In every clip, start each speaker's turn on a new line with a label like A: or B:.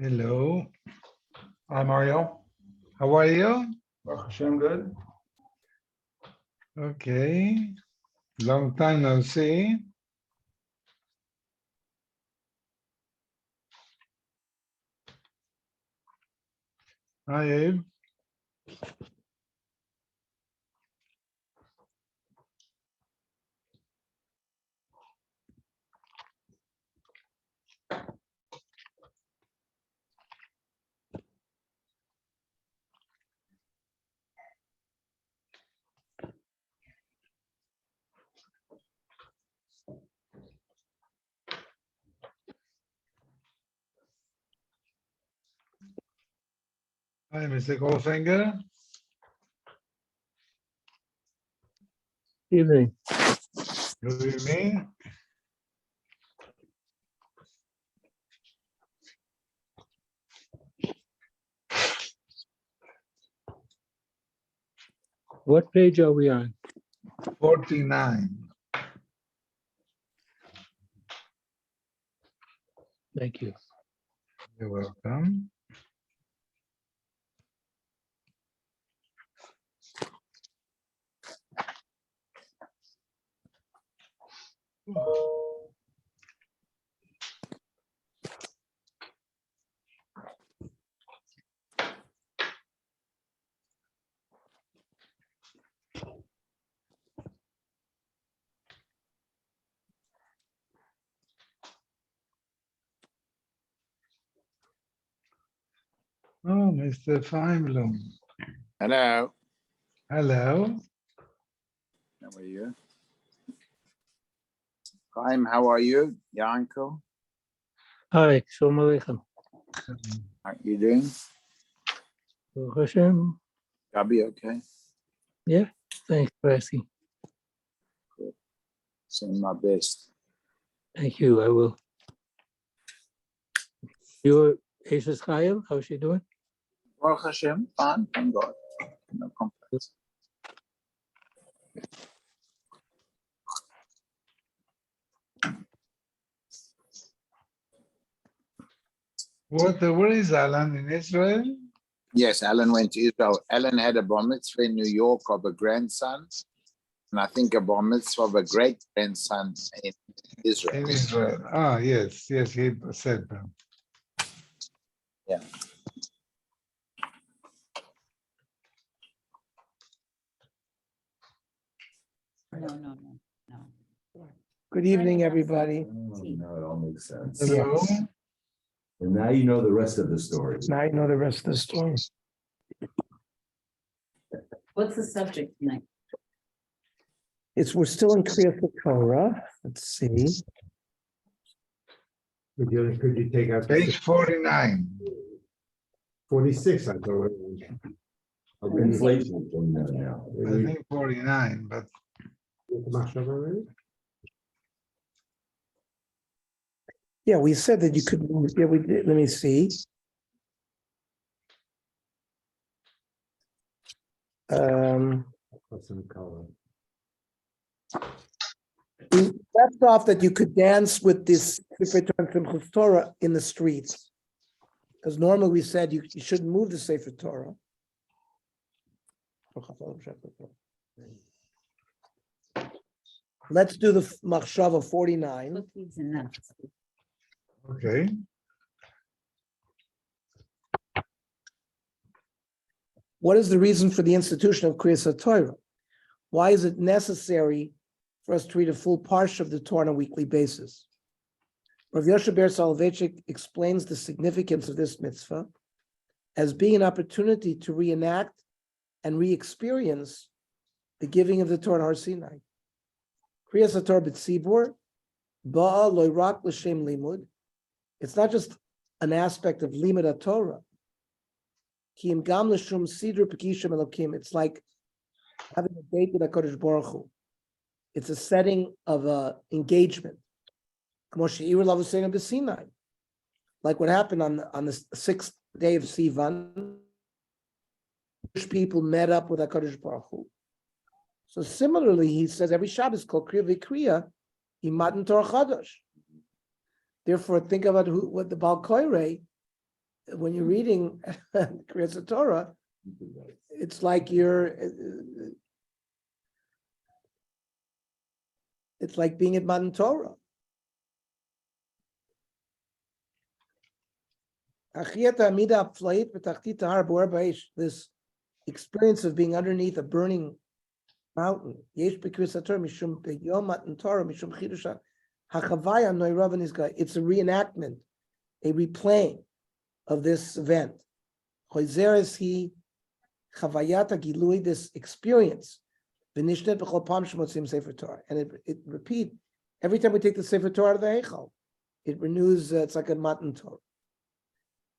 A: Hello. Hi, Mario. How are you?
B: Baruch Hashem, good.
A: Okay. Long time no see. Hi, Abe. Hi, Mr. Goldfinger.
C: Evening.
A: Good evening.
C: What page are we on?
A: 49.
C: Thank you.
A: You're welcome. Oh, Mr. Feinblum.
D: Hello.
A: Hello.
D: How are you? Chaim, how are you? Your uncle?
C: Hi, Shalom Aleichem.
D: How are you doing?
C: Baruch Hashem.
D: Gabi, okay?
C: Yeah, thanks for asking.
D: Saying my best.
C: Thank you, I will. Your Ashes Chayil, how's she doing?
D: Baruch Hashem, fine, thank God. No complaints.
A: Where is Alan in Israel?
D: Yes, Alan went to Israel. Alan had a bar mitzvah in New York of a grandson, and I think a bar mitzvah of a great grandson in Israel.
A: In Israel. Ah, yes, he said that.
D: Yeah.
E: No.
F: Good evening, everybody.
B: Oh, now it all makes sense.
A: Hello.
B: And now you know the rest of the story.
F: Now you know the rest of the story.
E: What's the subject tonight?
F: We're still in Kriyat Torah. Let's see.
B: Could you take out
A: Page 49.
B: 46? I thought it was. Of inflation going on now.
A: I think 49, but
F: Yeah, we said that you could move. Yeah, we did. Let me see. We left off that you could dance with this Sefer Torah in the streets. Because normally we said you shouldn't move the Sefer Torah. Let's do the Machshava 49.
E: Cookies and nuts.
A: okay.
F: What is the reason for the institution of Kriyat Torah? Why is it necessary for us to read a full parsha of the Torah on a weekly basis? Rav Yoshe Ber Soloveitchik explains the significance of this mitzvah as being an opportunity to reenact and re-experience the giving of the Torah on Har Sinai. Kriyas Torah b'tzibur, ba'a lo rak l'shem limud. It's not just an aspect of limud Torah. Ki im gam l'shum sidru p'kishim elokim. It's like having a date with HaKadosh Baruch Hu. It's a setting of engagement. Like what happened on the sixth day of Sivan, Jewish people met up with HaKadosh Baruch Hu. So similarly, he says every Shabbos called Kriya V'Kriya, Imatan Torah Chadash. Therefore, think about what the Baal Koirei when you're reading Kriyas Torah, it's like it's like being at Matan Torah. This experience of being underneath a burning mountain. It's a reenactment, a replaying of this event. This experience. And it repeat every time we take the Sefer Torah out of the Heichal. It renews, it's like a Matan Torah.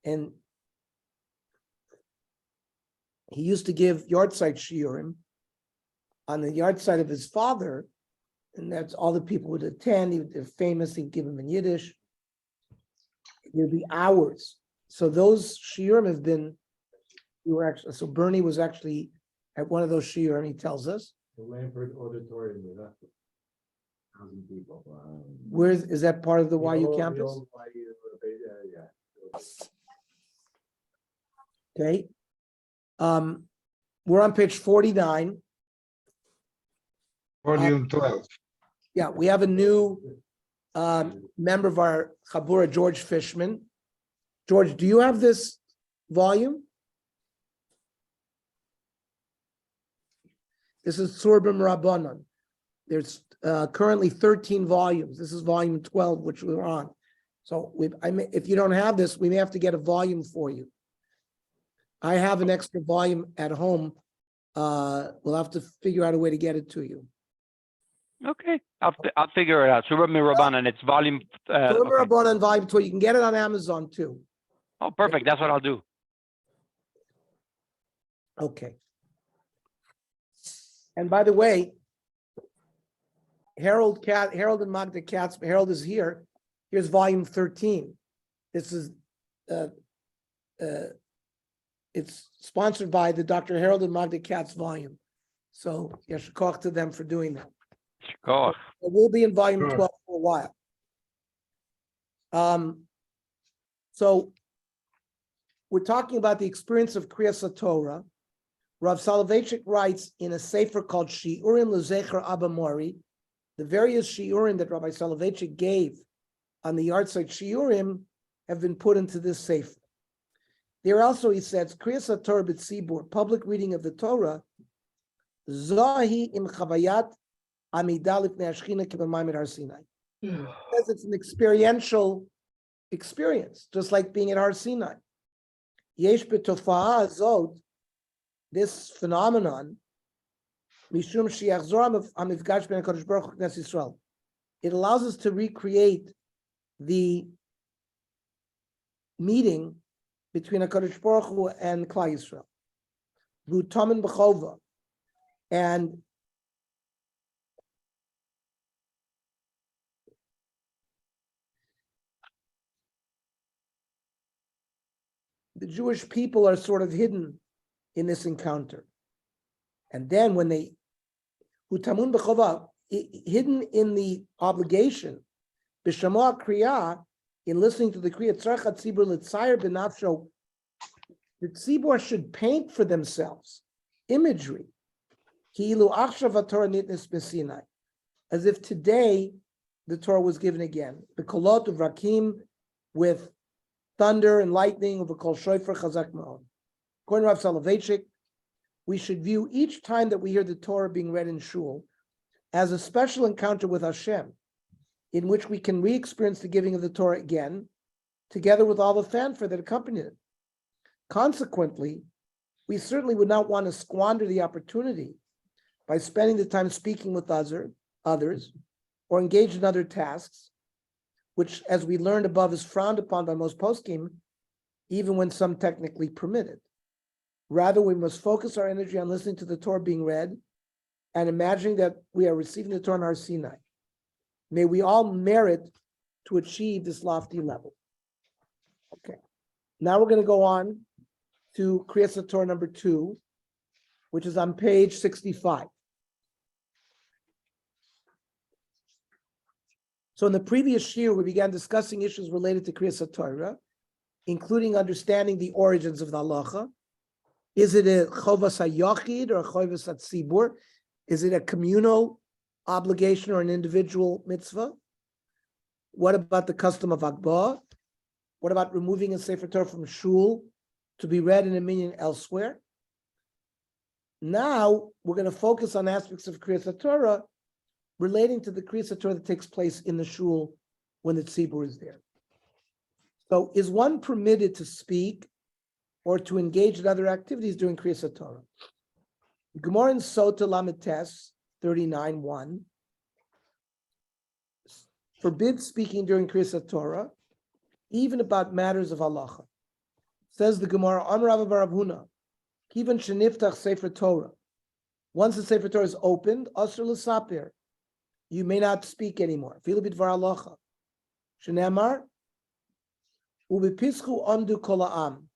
F: And he used to give yahrzeit shiurim on the yahrzeit of his father, and that's all the people would attend. He would, if famous, he'd give them in Yiddish. There'd be hours. So those shiurim have been, so Bernie was actually at one of those shiurim, he tells us.
B: The Lampert Auditorium, with 1,000 people.
F: Where is that part of the
B: The
F: YU
B: old-
F: campus?
B: the old YU, yeah.
F: Okay. We're on page 49.
A: Volume 12.
F: Yeah, we have a new member of our Chabura, George Fishman. George, do you have this volume? This is Tzurba M'Rabanan. There's currently 13 volumes. This is volume 12, which we're on. So if you don't have this, we may have to get a volume for you. I have an extra volume at home. We'll have to figure out a way to get it to you.
G: Okay, I'll figure it out. Tzurba M'Rabanan, it's volume.
F: Tzurba
G: Okay.
F: M'Rabanan volume 12. You can get it on Amazon too.
G: Oh, perfect. That's what I'll do.
F: Okay. And by the way, Harold and Magda Katz, Harold is here. Here's volume 13. This is it's sponsored by the Dr. Harold and Magda Katz volume. So yeshikoch to them for doing that.
G: Go.
F: It will be in volume
A: Sure.
F: 12 for a while. So we're talking about the experience of Kriyas Torah. Rav Soloveitchik writes in a sefer called Shiurim L'Zecher Abba Mori, the various shiurim that Rabbi Soloveitchik gave on the yahrzeit shiurim have been put into this sefer. There also, he says, Kriyas Torah b'tzibur, public reading of the Torah, Zahi im chavayat amidah lifnei Hashchina k'b'mayim Har Sinai. Says it's an experiential experience, just like being at Har Sinai. Yesh b'tofa'ah azot, this phenomenon, mishum shiachzor hamifgash ben HaKadosh Baruch Hu Knesset Yisrael. It allows us to recreate the meeting between HaKadosh Baruch Hu and Klal Yisrael. V'utamin b'chova. And the Jewish people are sort of hidden in this encounter. And then when they, utamun b'chova, hidden in the obligation, b'shamoa kriya, in listening to the kriya, tzarcha tzibur l'tzayir b'nafsho, the tzibur should paint for themselves imagery, ki'ilu achshav haTorah nitnes b'Sinai, as if today the Torah was given again. B'kolot uvrakim, with thunder and lightning, of a kol shofar chazak ma'od. According to Rav Soloveitchik, we should view each time that we hear the Torah being read in shul as a special encounter with Hashem, in which we can re-experience the giving of the Torah again, together with all the fanfare that accompanied it. Consequently, we certainly would not want to squander the opportunity by spending the time speaking with others, or engage in other tasks, which, as we learned above, is frowned upon by most poskim, even when some technically permitted. Rather, we must focus our energy on listening to the Torah being read and imagining that we are receiving the Torah on our Sinai. May we all merit to achieve this lofty level. Okay, now we're going to go on to Kriyas Torah number 2, which is on page 65. So in the previous year, we began discussing issues related to Kriyas Torah, including understanding the origins of the halacha? Is it a chovas hayachid or a chovas hatzibur? Is it a communal obligation or an individual mitzvah? What about the custom of Agbah? What about removing a Sefer Torah from shul to be read in a minyan elsewhere? Now we're going to focus on aspects of Kriyas Torah relating to the Kriyas Torah that takes place in the shul when the tzibur is there. So, is one permitted to speak or to engage in other activities during Kriyas Torah? Gemara in Sota Lametes 39:1 forbids speaking during Kriyas Torah, even about matters of halacha. Says the Gemara, Amar Rav bar Huna, Kivan sheniftach Sefer Torah. Once the Sefer Torah is opened, asur l'saper, you may not speak anymore. Filu b'dvar halacha. Shenemar, u'bepischu amdu kol ha'am.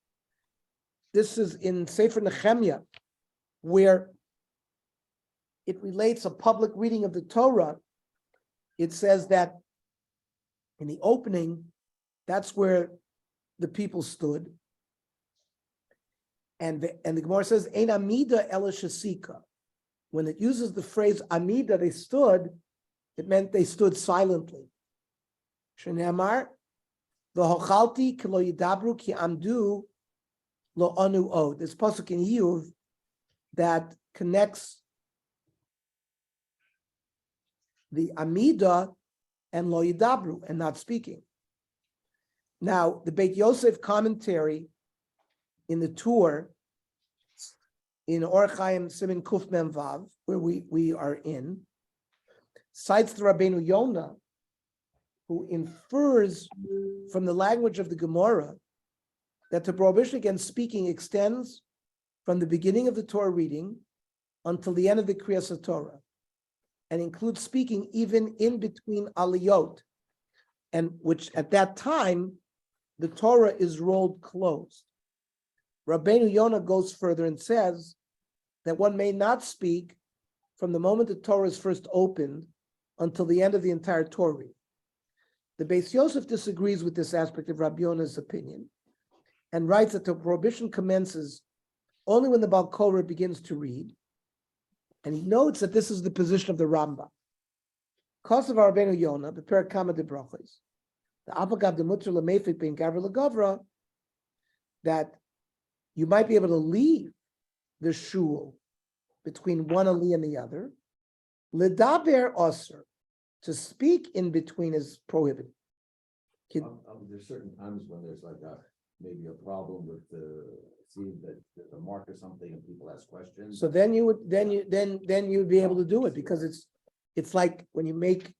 F: This is in Sefer Nehemiah, where it relates a public reading of the Torah. It says that in the opening, that's where the people stood. And the Gemara says, Ein amida ela shasika. When it uses the phrase amida, they stood, it meant they stood silently. Shenemar, v'hochalti ki lo yidabru ki amdu lo anu o. This pasuk in Iyuv that connects the amida and lo yidabru, and not speaking. Now, the Beit Yosef commentary in the tour in Or Chaim Simin Kuf Mem Vav, where we are in, cites the Rabbeinu Yonah, who infers from the language of the Gemara that the prohibition against speaking extends from the beginning of the Torah reading until the end of the Kriyas Torah, and includes speaking even in between aliyot, and which at that time the Torah is rolled closed. Rabbeinu Yonah goes further and says that one may not speak from the moment the Torah is first opened until the end of the entire Torah reading. The Beis Yosef disagrees with this aspect of Rabbi Yonah's opinion and writes that the prohibition commences only when the Baal Korah begins to read, and he notes that this is the position of the Rambam. Because of Rabbeinu Yonah, the Perakama de Brachos, the Apagav de Mutter Lemefik being Gavra Legavra, that you might be able to leave the shul between one ali and the other. Ledaber osir, to speak in between is prohibited.
B: There's certain times when there's like maybe a problem with the, seeing that there's a mark or something and people ask questions.
F: So then you would be able to do it, because it's like when you make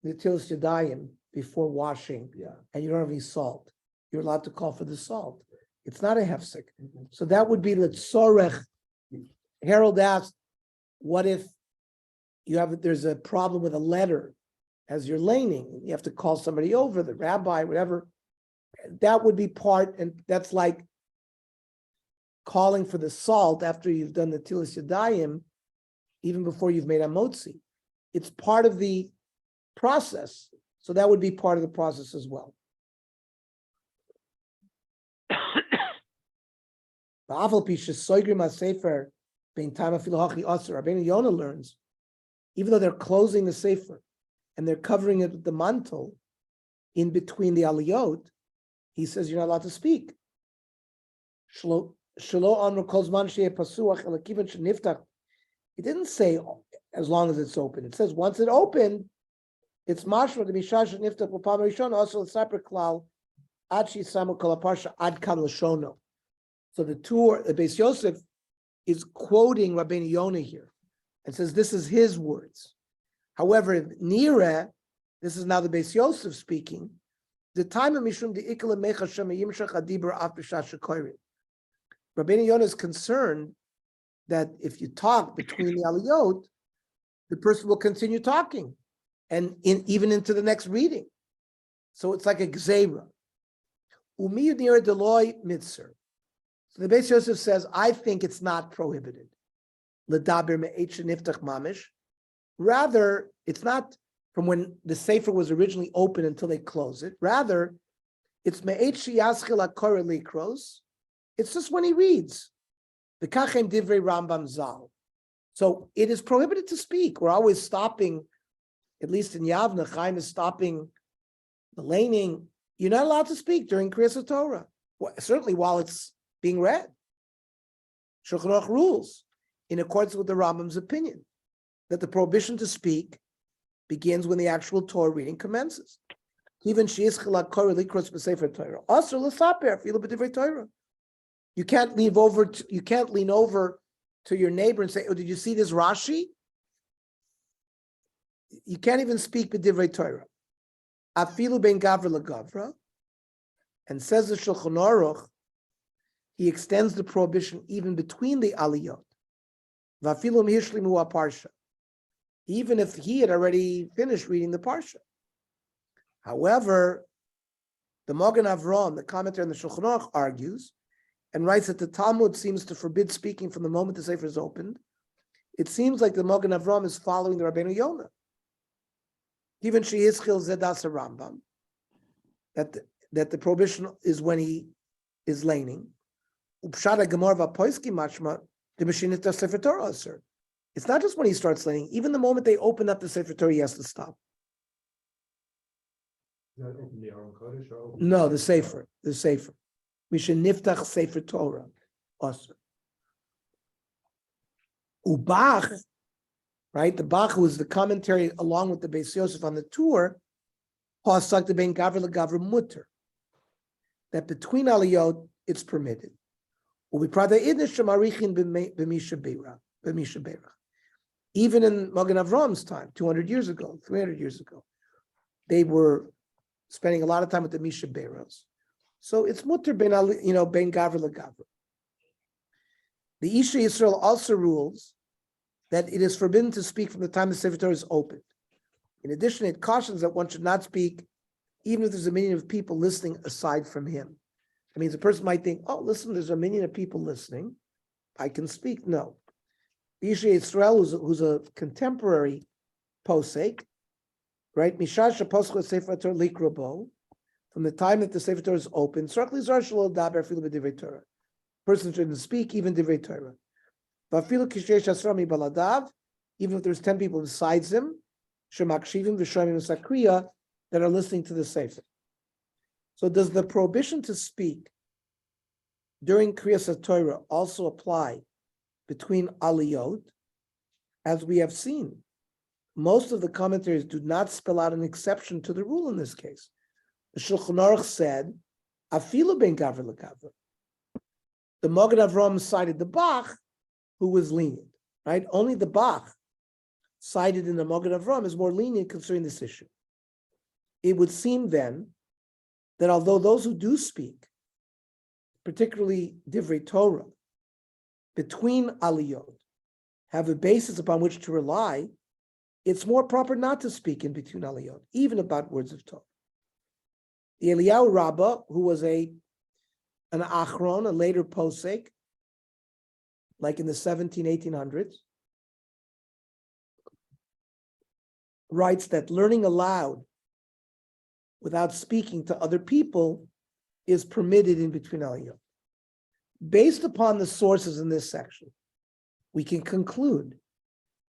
F: the Tilas Yadayim before washing
B: Yeah.
F: and you don't have any salt, you're allowed to call for the salt. It's not a hefsek. So that would be l'tzorech. Harold asked, what if there's a problem with a letter as you're laning, you have to call somebody over, the rabbi, whatever. That would be part, and that's like calling for the salt after you've done the Tilas Yadayim, even before you've made a motzi. It's part of the process. So that would be part of the process as well. Rabbeinu Yonah learns, even though they're closing the sefer and they're covering it with the mantle in between the aliyot, he says you're not allowed to speak. It didn't say as long as it's open. It says once it opened, it's mashma to be shash niftach l'pam rishon also l'saper klal ad shisamu kol haparsha ad kan l'shono. So the Beis Yosef is quoting Rabbeinu Yonah here and says this is his words. However, Nira, this is now the Beis Yosef speaking. The time of Mishum the Ikla Mecha Shem Yimshach Adibur Af B'Shas Shekorim. Rabbeinu Yonah is concerned that if you talk between the aliyot, the person will continue talking, and even into the next reading. So it's like a gzeira. Umiyu Nira Deloy Mitzer. So the Beis Yosef says, I think it's not prohibited. L'daber me'et sheniftach mamish. Rather, it's not from when the sefer was originally open until they close it. Rather, It's me'et sheyaschil hakora likros. It's just when he reads. V'kachem divrei Rambam Zal. So it is prohibited to speak. We're always stopping, at least in Yavna, Chaim is stopping the laning. You're not allowed to speak during Kriyas Torah, certainly while it's being read. Shulchan Aruch rules, in accordance with the Rambam's opinion, that the prohibition to speak begins when the actual Torah reading commences. Even Torah. You can't lean over to your neighbor and say, "Oh, did you see this Rashi?" You can't even speak b'divrei Torah. Afilu ben gavra legavra, and says the Shulchan Aruch, he extends the prohibition even between the aliyot. Vafilu mihishlimu parsha, even if he had already finished reading the parsha. However, the Magen Avraham, the commentator in the Shulchan Aruch, argues and writes that the Talmud seems to forbid speaking from the moment the Sefer is opened. It seems like the Magen Avraham is following the Rabbeinu Yonah. Even Sheyischil Zedas Rambam, that the prohibition is when he is laning. Upshada Gemara Vapoiski Machma, the Mashinita Sefer Torah, sir. It's not just when he starts laning, even the moment they open up the Sefer Torah, he has to stop. No, the Sefer. Misheniftach Sefer Torah, also. Ubach, right? The Bach, who is the commentary along with the Beis Yosef on the tour, Pasak the Ben Gavra LeGavra Mutter, that between aliyot it's permitted. Even in Magen Avram's time, 200 years ago, 300 years ago, they were spending a lot of time with the Misha Beros. So it's mutter ben gavra legavra. The Isha Yisrael also rules that it is forbidden to speak from the time the Sefer Torah is opened. In addition, it cautions that one should not speak even if there's a million of people listening aside from him. That means a person might think, oh, listen, there's a million of people listening, I can speak. No. The Isha Yisrael, who's a contemporary posek, right? Mishash Poscha Sefer Torah Likrabo, from the time that the Sefer Torah is open, certainly Zar Shalom Daber Filu B'Divrei Torah. Person shouldn't speak, even Divrei Torah. Vafilu Kishesh Asrami Baladav, even if there's 10 people besides him, Shemakshivim V'Shomim Sakriya, that are listening to the Sefer. So does the prohibition to speak during Kriyas Torah also apply between aliyot? As we have seen, most of the commentaries do not spell out an exception to the rule in this case. The Shulchan Aruch said, "Afilu ben gavra legavra." The Magen Avraham cited the Bach, who was lenient, right? Only the Bach cited in the Magen Avraham is more lenient concerning this issue. It would seem then that although those who do speak, particularly Divrei Torah, between aliyot, have a basis upon which to rely, it's more proper not to speak in between aliyot, even about words of Torah. The Eliyahu Rabbah, who was an achron, a later posek, like in the 1800s, writes that learning aloud without speaking to other people is permitted in between aliyot. Based upon the sources in this section, we can conclude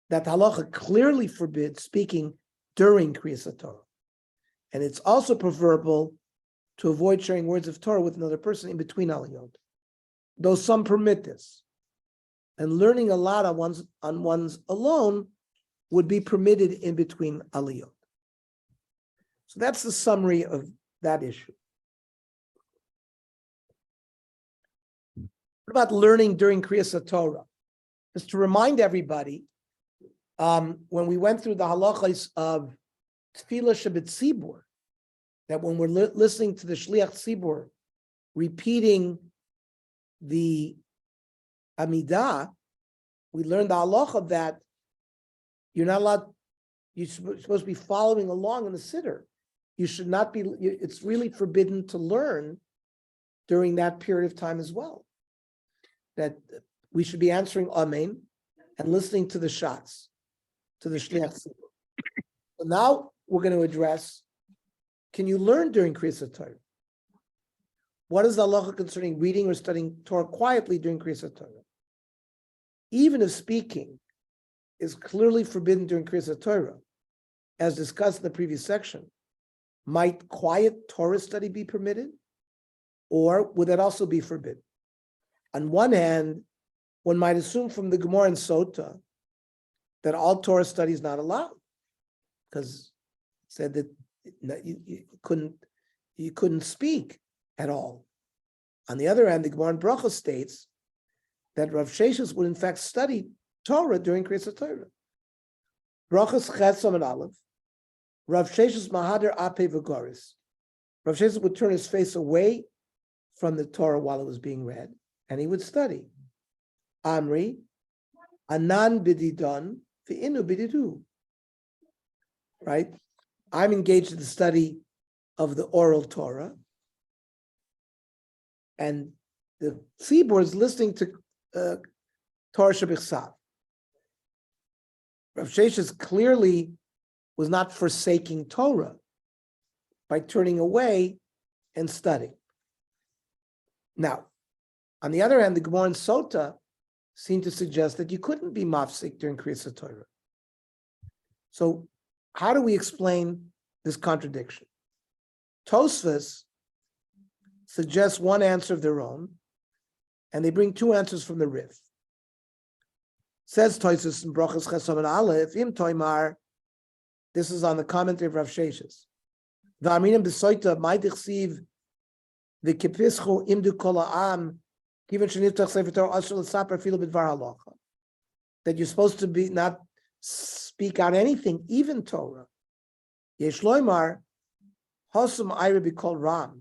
F: that halacha clearly forbids speaking during Kriyas Torah. And it's also preferable to avoid sharing words of Torah with another person in between aliyot, though some permit this. And learning aloud on one's alone would be permitted in between aliyot. So that's the summary of that issue. What about learning during Kriyas Torah? Just to remind everybody, when we went through the halachos of Tefillah Shebetzibur, that when we're listening to the Shliach Tzibur repeating the Amidah, we learned the halacha that you're not allowed, you're supposed to be following along in the siddur. You should not be, it's really forbidden to learn during that period of time as well. That we should be answering Amen and listening to the shots, to the Shliach Tzibur. So now we're going to address, can you learn during Kriyas Torah? What is the halacha concerning reading or studying Torah quietly during Kriyas Torah? Even if speaking is clearly forbidden during Kriyas Torah, as discussed in the previous section, might quiet Torah study be permitted? Or would that also be forbidden? On one hand, one might assume from the Gemara and Sota that all Torah study is not allowed, because it said that you couldn't speak at all. On the other hand, the Gemara in Bracha states that Rav Sheshes would in fact study Torah during Kriyas Torah. Brachas Chesom and Aleph, Rav Sheshes Mahader Ape V'Goris. Rav Sheshes would turn his face away from the Torah while it was being read, and he would study. Amri, Anan Bididon, V'inu Bididu. Right? I'm engaged in the study of the oral Torah, and the tzibur is listening to Torah Shebichsav. Rav Sheshes clearly was not forsaking Torah by turning away and studying. Now, on the other hand, the Gemara and Sota seem to suggest that you couldn't be mafsik during Kriyas Torah. So, how do we explain this contradiction? Tosfos suggests one answer of their own, and they bring two answers from the Rif. Says Tosfos in Brachas Chesom and Aleph, Im Toimar, this is on the commentary of Rav Sheshes. V'aminim b'soita ma'dichsiv v'kipischu imdu kol ha'am given sheniftach sefer Torah asher l'saper afilu b'dvar halacha. That you're supposed to be not speak out anything, even Torah. Yesh loymar hosum ira b'kol ram.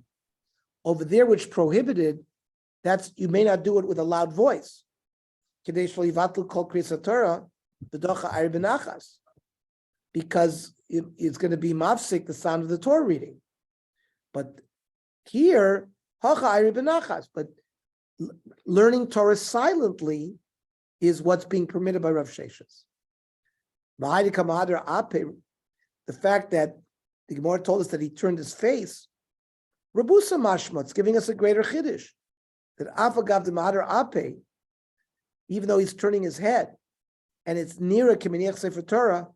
F: Over there, which prohibited, that's you may not do it with a loud voice. Kedei shlo yivatlu kol kriyas Torah b'docha ira b'nachas. Because it's going to be mafsik, the sound of the Torah reading. But here, hacha ira b'nachas, but learning Torah silently is what's being permitted by Rav Sheshes. The fact that the Gemara told us that he turned his face, Rabusa Mashmat's giving us a greater chiddush, that Afagav the Mahadar Ape, even though he's turning his head, and it's near a Kiminiach Sefer Torah,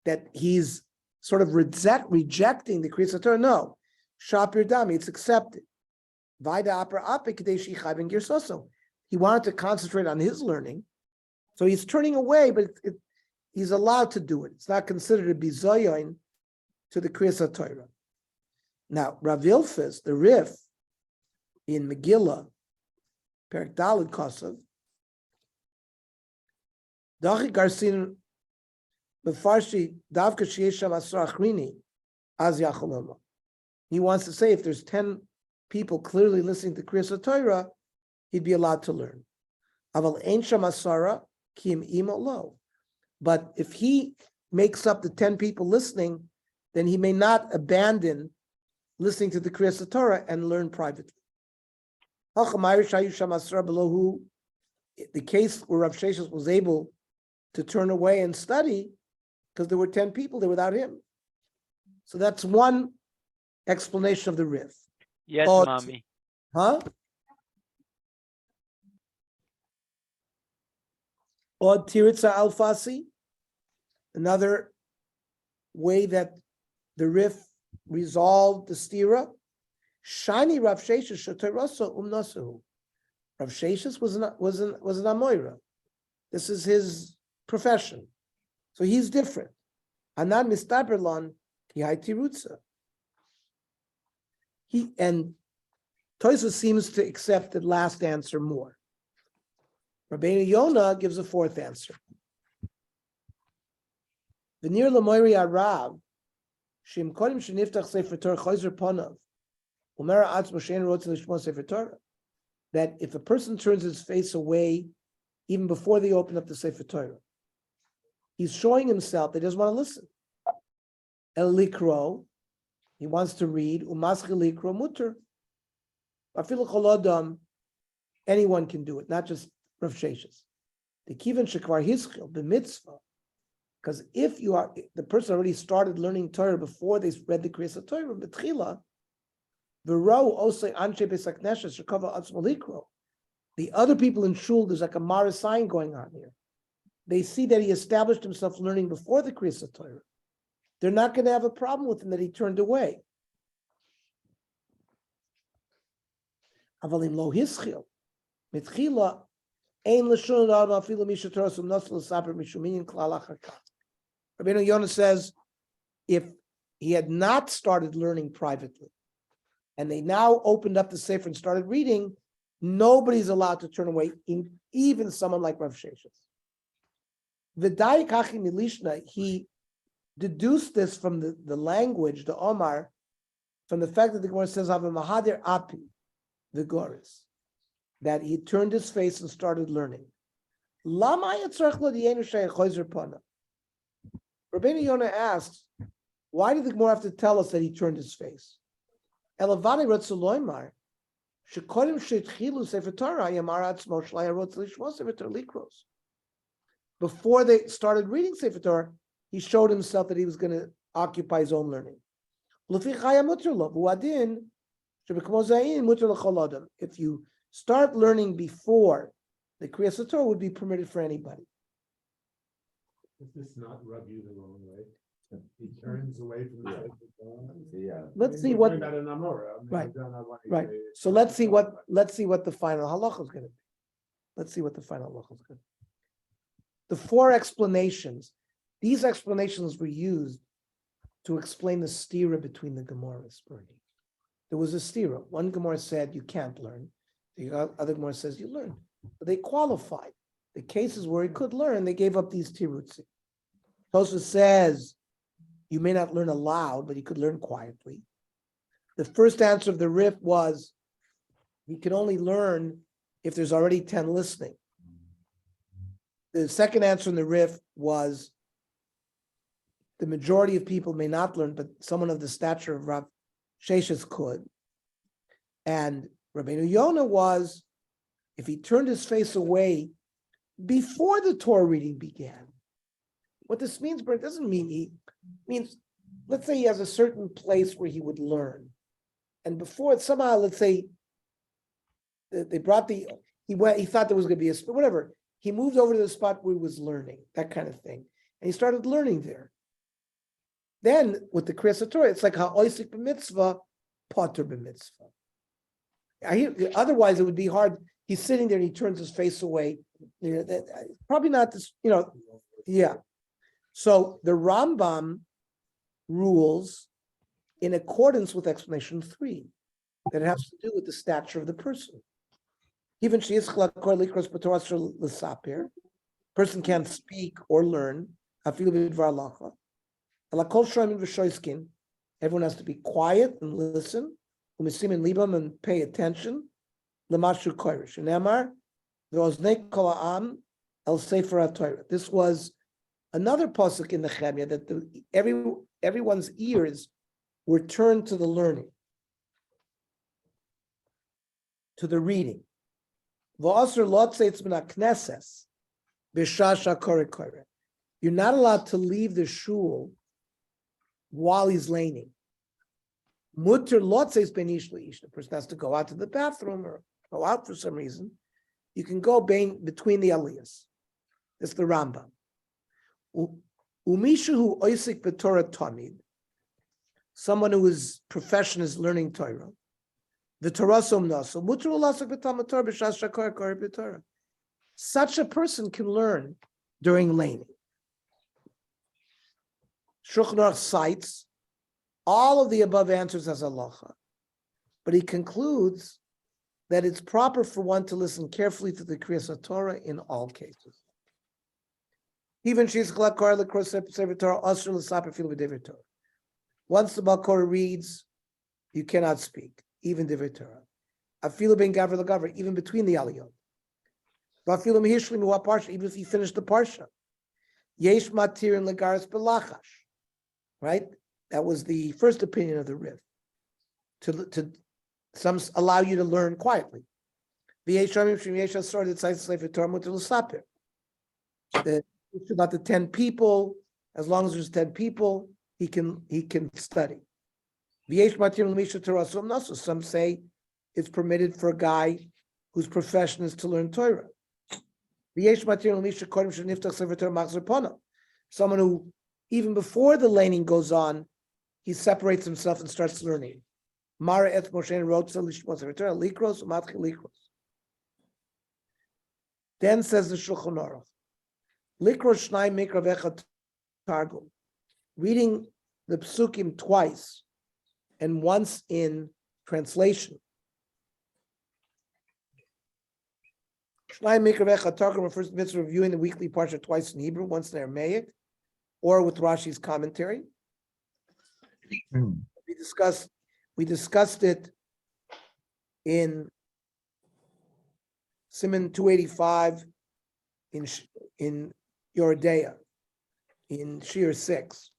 F: that he's sort of rejecting the Kriyas Torah. No, Shapir Dami, it's accepted. Vaida Apar Ape Kadeshi Chayvin Girsoso. He wanted to concentrate on his learning, so he's turning away, but he's allowed to do it. It's not considered to be zoyon to the Kriyas Torah. Now, Rav Ilfis, the Rif in Megillah, Perek Daled Kosav, Dachi Garsin Mefarshi Davka Sheyesham Asar Achrini Az Yacholoma. He wants to say if there's 10 people clearly listening to Kriyas Torah, he'd be allowed to learn. Aval Ein Sham Asara Kim Imo Lo. But if he makes up the 10 people listening, then he may not abandon listening to the Kriyas Torah and learn privately. The case where Rav Sheshes was able to turn away and study because there were 10 people there without him. So that's one explanation of the Rif.
G: Yes,
F: Or-
G: mommy.
F: Huh? Or Tiritza Alfasi, another way that the Rif resolved the stira. Shani Rav Sheshes Shotiraso Nasahu. Rav Sheshes was an Amoira. This is his profession, so he's different. Anan Mistaberlon Kihai Tirutza. And Tosfos seems to accept the last answer more. Rabbeinu Yonah gives a fourth answer. V'nir l'moiri arav shim kodim sheniftach sefer Torah chayzer ponav umera atzmo shein rotz lishmo sefer Torah. That if a person turns his face away even before they open up the sefer Torah, he's showing himself that he doesn't want to listen. El likro, he wants to read. Umaschil likro muter. Afilu chol adam, anyone can do it, not just Rav Sheshes. The kivan shekvar hischil b'mitzvah, because if the person already started learning Torah before they read the Kriyas Torah, b'tchila, The other people in shul, there's like a Mara sign going on here. They see that he established himself learning before the Kriyas Torah. They're not going to have a problem with him that he turned away. Avalim lo hischil, mitchila, ein l'shon adam afilu misha Torah sum nos l'saper mishuminin klal achar כך. Rabbeinu Yonah says, if he had not started learning privately, and they now opened up the Sefer and started reading, nobody's allowed to turn away, even someone like Rav Sheshes. V'dai kachi milishna, he deduced this from the language, the Omar, from the fact that the Gemara says, Mahadir api, the Goris, that he turned his face and started learning. Lama yatzarech lo diyenu sheyach chozer pana. Rabbeinu Yonah asks, why did the Gemara have to tell us that he turned his face? Elavani Ratzaloimar, Shekodim Shetchilu Sefer Torah, Yamar Atzmo Shlai Arotz Lishmo Sefer Torah Likros. Before they started reading Sefer Torah, he showed himself that he was going to occupy his own learning. If you start learning before, the Kriyas Torah would be permitted for anybody.
H: Does this not rub you the wrong way? He turns away from the
B: Yeah.
H: Sefer Torah.
B: Yeah.
F: Let's see
H: We're
F: what.
H: talking about an Amora. I mean,
F: Right.
H: I don't know what he
F: Right.
H: says.
F: So let's see what the final halacha is going to be. Let's see what the final halacha is going to be. The four explanations. These explanations were used to explain the stira between the Gemaras. Bernie. There was a stira. One Gemara said you can't learn. The other Gemara says you learn. But they qualified. The cases where he could learn, they gave up these tirutzi. Tosfos says you may not learn aloud, but you could learn quietly. The first answer of the Rif was he can only learn if there's already 10 listening. The second answer in the Rif was the majority of people may not learn, but someone of the stature of Rav Sheshes could. And Rabbeinu Yonah was, if he turned his face away before the Torah reading began. What this means, but it doesn't mean he means, let's say he has a certain place where he would learn. And before somehow, let's say they brought he thought there was going to be a whatever. He moved over to the spot where he was learning, that kind of thing. And he started learning there. Then with the Kriyas Torah, it's like ha'oisik b'mitzvah, potter b'mitzvah. Otherwise, it would be hard. He's sitting there and he turns his face away. Probably not this, yeah. So the Rambam rules in accordance with explanation 3, that it has to do with the stature of the person. Even person can't speak or learn. Everyone has to be quiet and listen, and pay attention. This was another pasuk in the Nehemiah that everyone's ears were turned to the learning, to the reading. You're not allowed to leave the shul while he's laning. The person has to go out to the bathroom or go out for some reason. You can go between the aliyahs. That's the Rambam. Umishu oisik b'Torah tamid, someone whose profession is learning Torah. The Torah somnaso mutar lasik b'talmud Torah b'shas shakar kar b'Torah. Such a person can learn during laning. Shulchan Aruch cites all of the above answers as halacha, but he concludes that it's proper for one to listen carefully to the Kriyas Torah in all cases. Even once the Balkor reads, you cannot speak, even Divrei Torah. Afilu ben Gavra l'Gavra, even between the aliyot. Afilu mehishlim hu parsha, even if you finish the parsha. Yesh matir in legaris belachash, right? That was the first opinion of the Riv. To some allow you to learn quietly. About the 10 people, as long as there's 10 people, he can study. V'yesh matir l'misha Torah asum nasu. Some say it's permitted for a guy whose profession is to learn Torah. V'yesh matir l'misha kodim sheniftach sefer Torah machzor panav. Someone who, even before the laning goes on, he separates himself and starts learning. Mara et Moshe wrote lishmos sefer Torah likros u'matchil likros. Then says the Shulchan Aruch, likros shnai mikra vecha targum, reading the psukim twice and once in translation. Shnai mikra vecha targum refers to the mitzvah of reviewing the weekly parsha twice in Hebrew, once in Aramaic, or with Rashi's commentary. We discussed it in Siman 285 in Yoredeya, in Shir 6,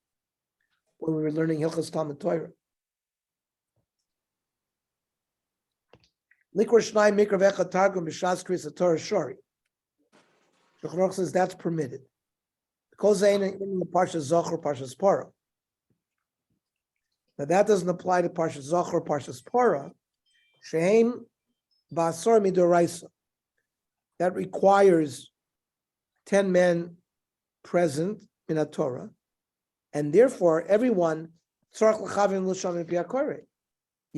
F: when we were learning Hilchos Talmud Torah. Likor Shnai Mikra Vecha Targum B'Shas Kriyas Torah Shori. Shulchan Aruch says that's permitted. Because in the Parsha Zochor, Parsha Parah. Now that doesn't apply to Parsha Zochor, Parsha Parah. Shehem Ba'asor Midoraisa. That requires 10 men present in a Torah, and therefore everyone you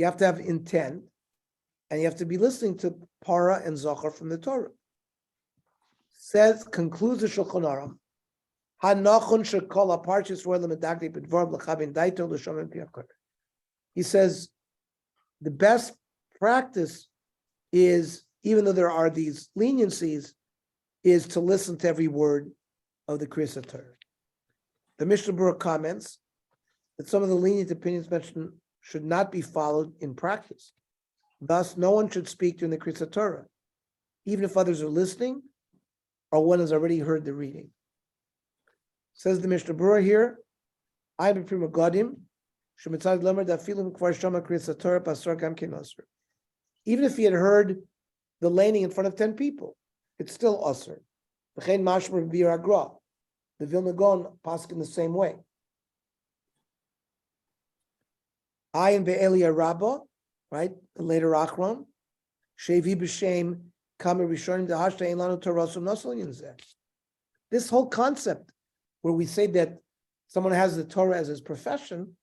F: have to have intent, and you have to be listening to Para and Zohar from the Torah. Concludes the Shulchan Aruch. He says the best practice is, even though there are these leniencies, is to listen to every word of the Kriyas Torah. The Mishnah Berurah comments that some of the lenient opinions mentioned should not be followed in practice. Thus, no one should speak during the Kriyas Torah, even if others are listening or one has already heard the reading. Says the Mishnah Berurah here, I am a prima godim, shemitzad lemer da filim kvar shama Kriyas Torah pasor gam kenosr. Even if he had heard the laning in front of 10 people, it's still usher. V'chein mashmer b'bir agra. The Vilna Gaon pasuk in the same way. Ayin be'elia rabba, right? The later Achron. Shevi b'shem kamer rishonim dehashta ein lanu torasum nosel yinzeh. This whole concept where we say that someone has the Torah as his profession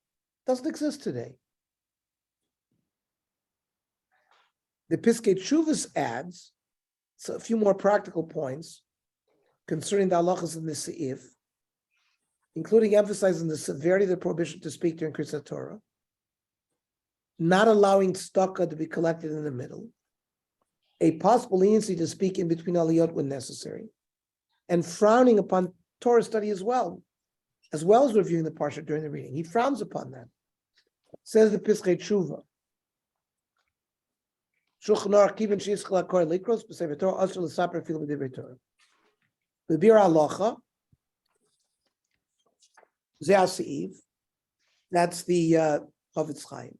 F: doesn't exist today. The Piskei Teshuvos adds a few more practical points concerning the halachas in the seif, including emphasizing the severity of the prohibition to speak during Kriyas Torah, not allowing tzedakah to be collected in the middle, a possible leniency to speak in between aliyot when necessary, and frowning upon Torah study as well as reviewing the parsha during the reading. He frowns upon that. Says the Piskei Teshuvos. Shulchan Aruch kiven sheyischal hakor likros b'sefer Torah asur l'saper afilu b'divrei Torah. The bir halacha zeh ha'seif. That's the Chavetz Chaim.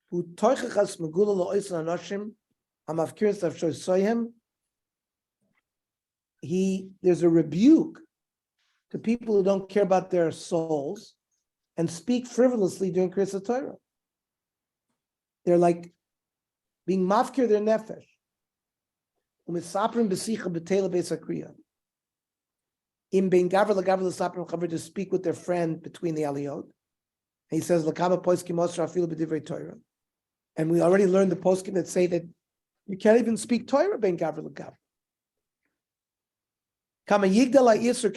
F: Hu toichachas megula lo'oisan anoshim hamafkirin nafsho soyhem. There's a rebuke to people who don't care about their souls and speak frivolously during Kriyas Torah. They're like being mafkir their nefesh. Umisaprim b'sicha b'teila beis hakriya. Im bein gaver l'gaver l'saprim chaver, to speak with their friend between the aliyot. And he says l'kama poskim osra afilu b'divrei Torah. And we already learned the poskim that say that you can't even speak Torah bein gaver l'gaver. Kama yigdal ha'isur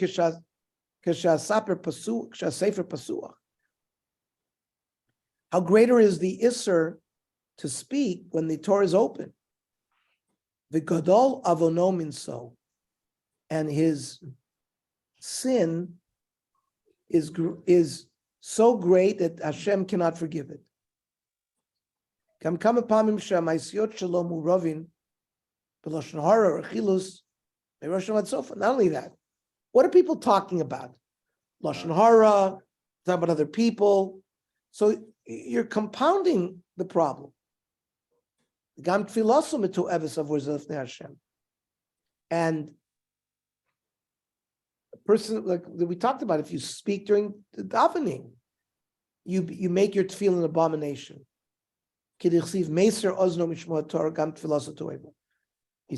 F: k'shasaper pasuach, k'shasefer pasuach. How greater is the isur to speak when the Torah is open. The gadol avono minso, and his sin is so great that Hashem cannot forgive it. Not only that, what are people talking about? Lashon hara, talking about other people. So you're compounding the problem. And a person, like we talked about, if you speak during the davening, you make your tefillah an abomination. He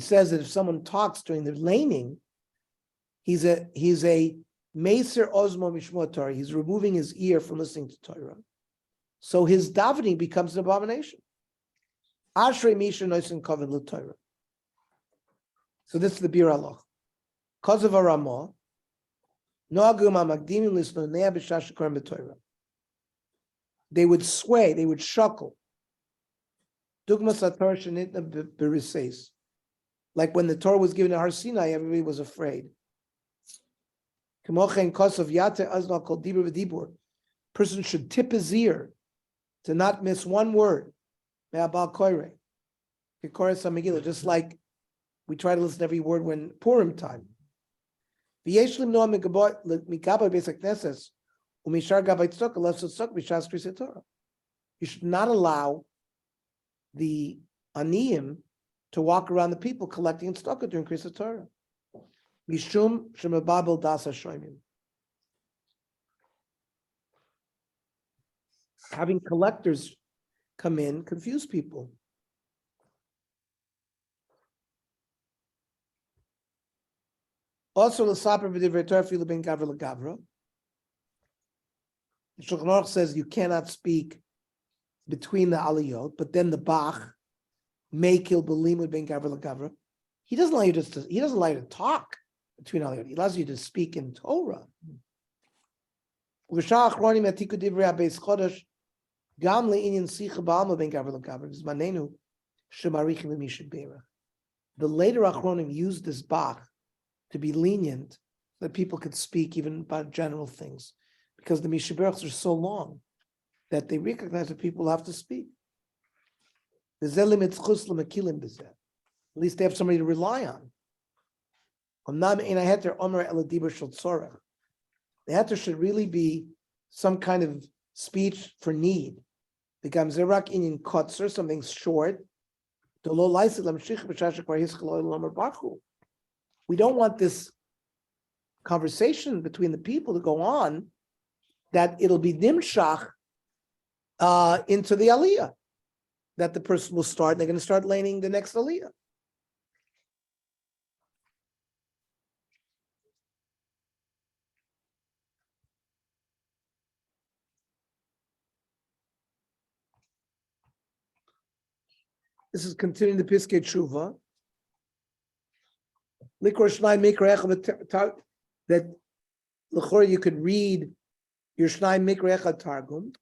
F: says that if someone talks during the laning, he's a Meser Ozmo Mishmot Torah. He's removing his ear from listening to Torah. So his davening becomes an abomination. Ashrei Misha Noisin Kavod L'Torah. So this is the Bir Aloch. Because of Aramah, Noagum HaMakdimim Lisnonei B'Shah Shekorim B'Torah. They would sway, they would shuckle. Dugmas HaTorah Shenitna B'Riseis. Like when the Torah was given to Har Sinai, everybody was afraid. Person should tip his ear to not miss one word. Just like we try to listen to every word when Purim time. You should not allow the aniyim to walk around the people collecting tzedakah during Kriyas Torah. Mishum shemababel das hashoimim. Having collectors come in confuse people. Also, l'saper v'divrei Torah filu ben gavra l'gavra. The Shulchan Aruch says you cannot speak between the aliyot, but then the Bach may kill belimud ben gavra l'gavra. He doesn't allow you to talk between aliyot. He allows you to speak in Torah. The later Achronim used this Bach to be lenient, so that people could speak even about general things, because the Mishaberachs are so long that they recognize that people have to speak. At least they have somebody to rely on. The heter should really be some kind of speech for need. The gamzerak in kotzer, something short. We don't want this conversation between the people to go on, that it'll be nimshach into the aliyah, that the person will start, they're going to start laning the next aliyah. This is continuing the Piskei Tshuva. That l'chor you could read your Shnai Mikra Echad Targum.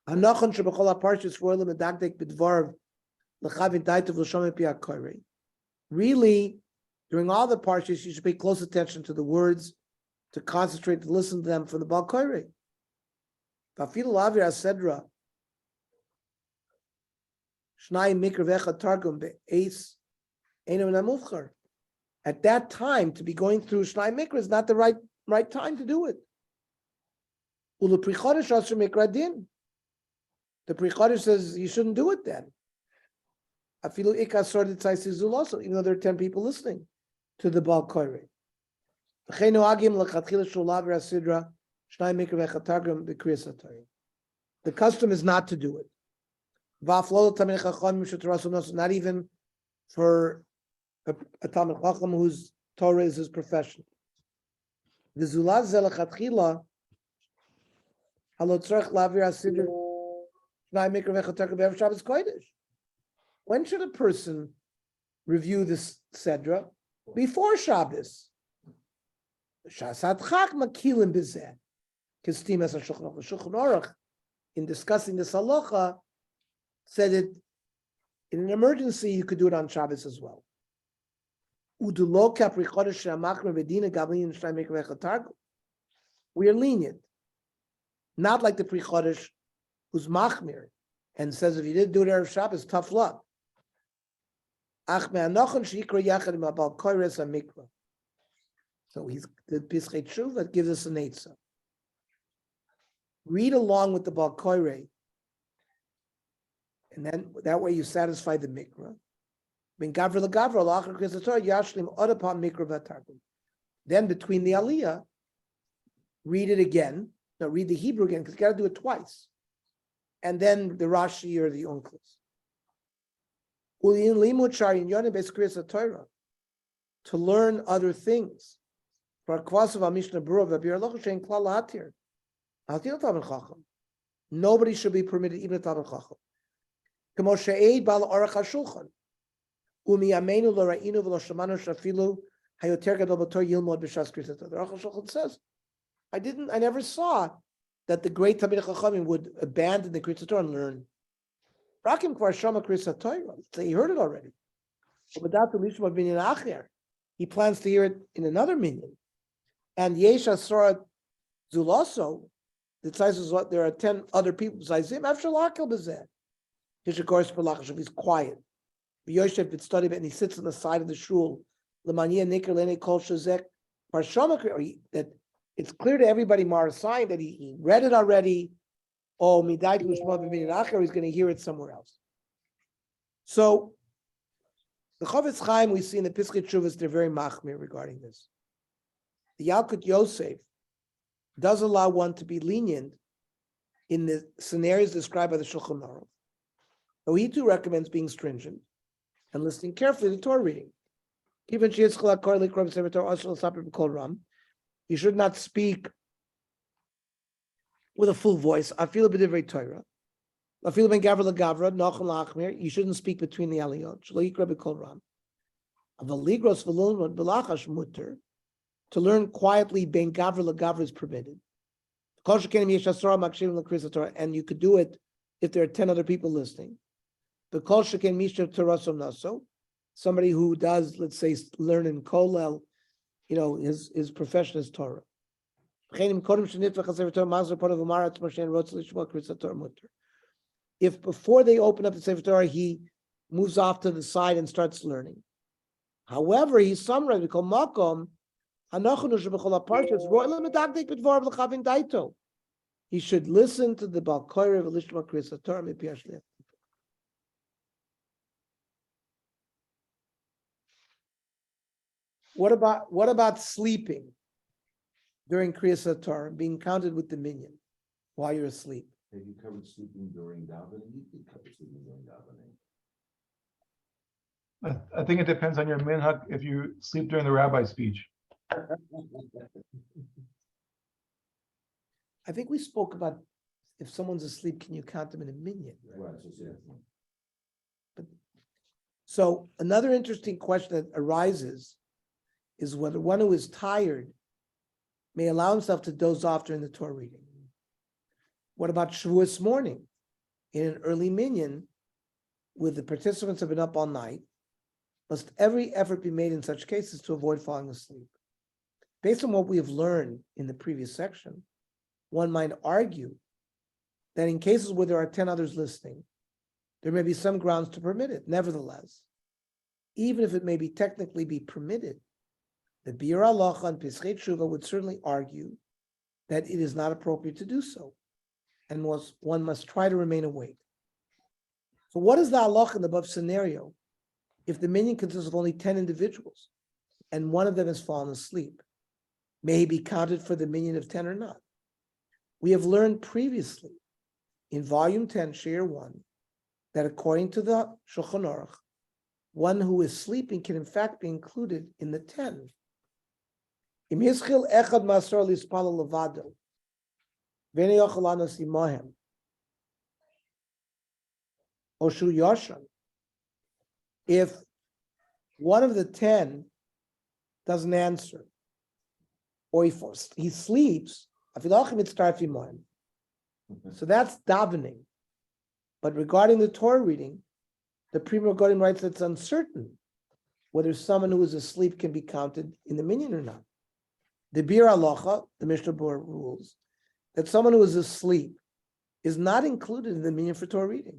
F: Hanachon shebachol aparshis roilim medagdek b'dvarv l'chavin daitav l'shomim pi hakorei. Really, during all the parshas, you should pay close attention to the words, to concentrate, to listen to them from the Baal Korei. V'afilu lavir hasedra Shnai Mikra Echad Targum be'eis eino namuvchar. At that time, to be going through Shnai Mikra is not the right time to do it. The Pri Chodesh says you shouldn't do it then. Even though there are 10 people listening to the Baal Korei. The custom is not to do it. Not even for a Talmid Chacham whose Torah is his profession. When should a person review this Sedra? Before Shabbos. Shulchan Aruch, in discussing this halacha, said that in an emergency you could do it on Shabbos as well. We are lenient, not like the Pri Chodesh who's machmir and says if you didn't do it Erev Shabbos, tough luck. So he's the Piskei Tshuva gives us an eitzah. Read along with the Baal Korei, and then that way you satisfy the mikra. Then between the aliyah, read it again. Now read the Hebrew again, because you got to do it twice. And then the Rashi or the Unclus. To learn other things. Nobody should be permitted, even a Talmid Chacham. The says, I never saw that the great Talmid Chachamim would abandon the Kriyas Torah and learn. Rakim Kvar Shama Kriyas Torah. He heard it already. But without the Lishma Binyan Acher, he plans to hear it in another minyan. And Yesha Sora Zulaso, it says what there are 10 other people besides him. After Lakel Bezeh, he's quiet. Yosef would study it, and he sits on the side of the shul. That it's clear to everybody, Marasai, that he read it already. Oh, he's going to hear it somewhere else. So, the Chavetz Chaim we see in the Piskei Teshuvos, they're very machmir regarding this. The Yalkut Yosef does allow one to be lenient in the scenarios described by the Shulchan Aruch. Though he too recommends being stringent and listening carefully to Torah reading. You should not speak with a full voice. I feel a bit of a Torah. I feel ben gavra legavra, nachon lachmir. You shouldn't speak between the aliyot. To learn quietly, ben gavra legavra is permitted. And you could do it if there are 10 other people listening. Somebody who does, let's say, learn in Kolel, his profession is Torah. If before they open up the Sefer Torah, he moves off to the side and starts learning. However, he's summarized, we call Makom, he should listen to the Balkoyer of Elishma Kriyas Torah Mipiashliach. What about sleeping during Kriyas Torah, being counted with the minyan while you're asleep?
B: Have you covered sleeping during davening? You can cover sleeping during davening.
A: I think it depends on your minhag if you sleep during the rabbi's speech.
F: I think we spoke about if someone's asleep, can you count them in a minyan?
B: Right,
F: So another interesting question that arises is whether one who is tired may allow himself to doze off during the Torah reading. What about Shavuos morning? In an early minyan, with the participants have been up all night, must every effort be made in such cases to avoid falling asleep? Based on what we have learned in the previous section, one might argue that in cases where there are 10 others listening, there may be some grounds to permit it. Nevertheless, even if it may be technically be permitted, the Bir Halacha and Piskei Teshuvos would certainly argue that it is not appropriate to do so, and one must try to remain awake. So what is the halacha in the above scenario if the minyan consists of only 10 individuals and one of them has fallen asleep? May he be counted for the minyan of 10 or not? We have learned previously in volume 10, Shir 1, that according to the Shulchan Aruch, one who is sleeping can in fact be included in the 10. Im hischil echad masor lispala levado, v'nei yochel anos imohem, or shu yoshan. If one of the 10 doesn't answer, or he sleeps, so that's davening. But regarding the Torah reading, the Pri Megadim writes that it's uncertain whether someone who is asleep can be counted in the minyan or not. The Bir Halacha, the Mishnah Berurah rules that someone who is asleep is not included in the minyan for Torah reading.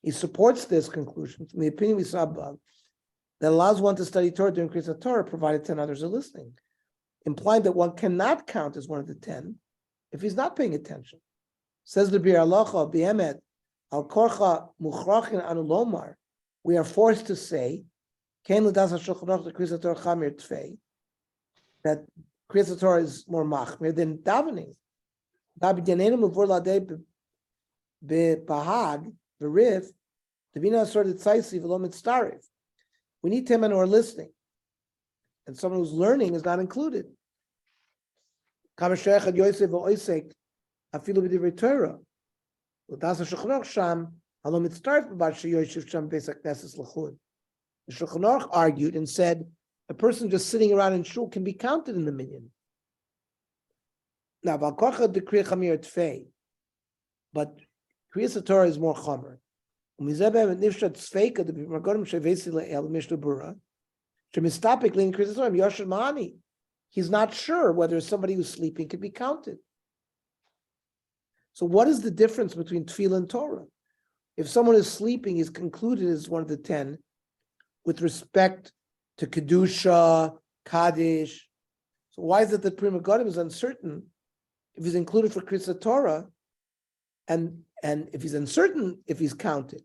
F: He supports this conclusion from the opinion we saw above that allows one to study Torah during Kriyas Torah provided 10 others are listening, implying that one cannot count as one of the 10 if he's not paying attention. Says the Bir Halacha, B'emet, al korcha muchrachin anu lomar, we are forced to say, Kein l'das ha'shulchan aruch Kriyas Torah chamir tfei, that Kriyas Torah is more machmir than davening. We need 10 men who are listening. And someone who's learning is not included. One The Shulchan Aruch argued and said a person just sitting around in shul can be counted in the minyan. Now, but Kriyas Torah is more chomer. He's not sure whether somebody who's sleeping could be counted. So what is the difference between tefillah and Torah? If someone is sleeping, he's concluded as one of the 10 with respect to Kedusha, Kaddish. So why is it that Pri Megadim is uncertain if he's included for Kriyas Torah, and if he's uncertain if he's counted?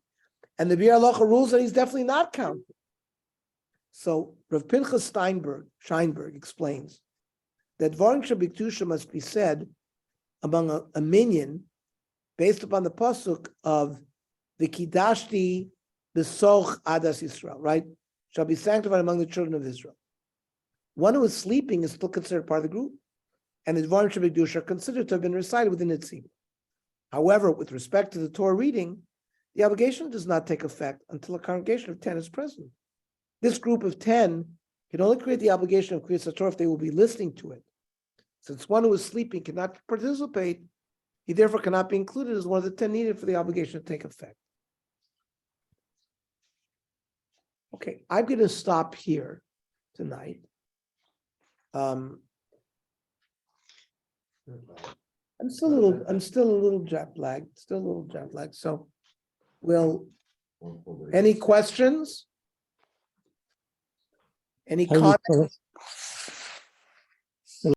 F: And the Biur Halacha rules that he's definitely not counted. So Rav Pinchas Scheinberg explains that Dvarim Shebikdusha must be said among a minyan based upon the pasuk of the Kidashti B'soch Adas Yisrael, right? Shall be sanctified among the children of Israel. One who is sleeping is still considered part of the group, and the Dvarim Shebikdusha are considered to have been recited within its seam. However, with respect to the Torah reading, the obligation does not take effect until a congregation of 10 is present. This group of 10 can only create the obligation of Kriyas Torah if they will be listening to it. Since one who is sleeping cannot participate, he therefore cannot be included as one of the 10 needed for the obligation to take effect. Okay, I'm going to stop here tonight. I'm still a little jet lagged. So, any questions? Any
C: I have a
F: comments?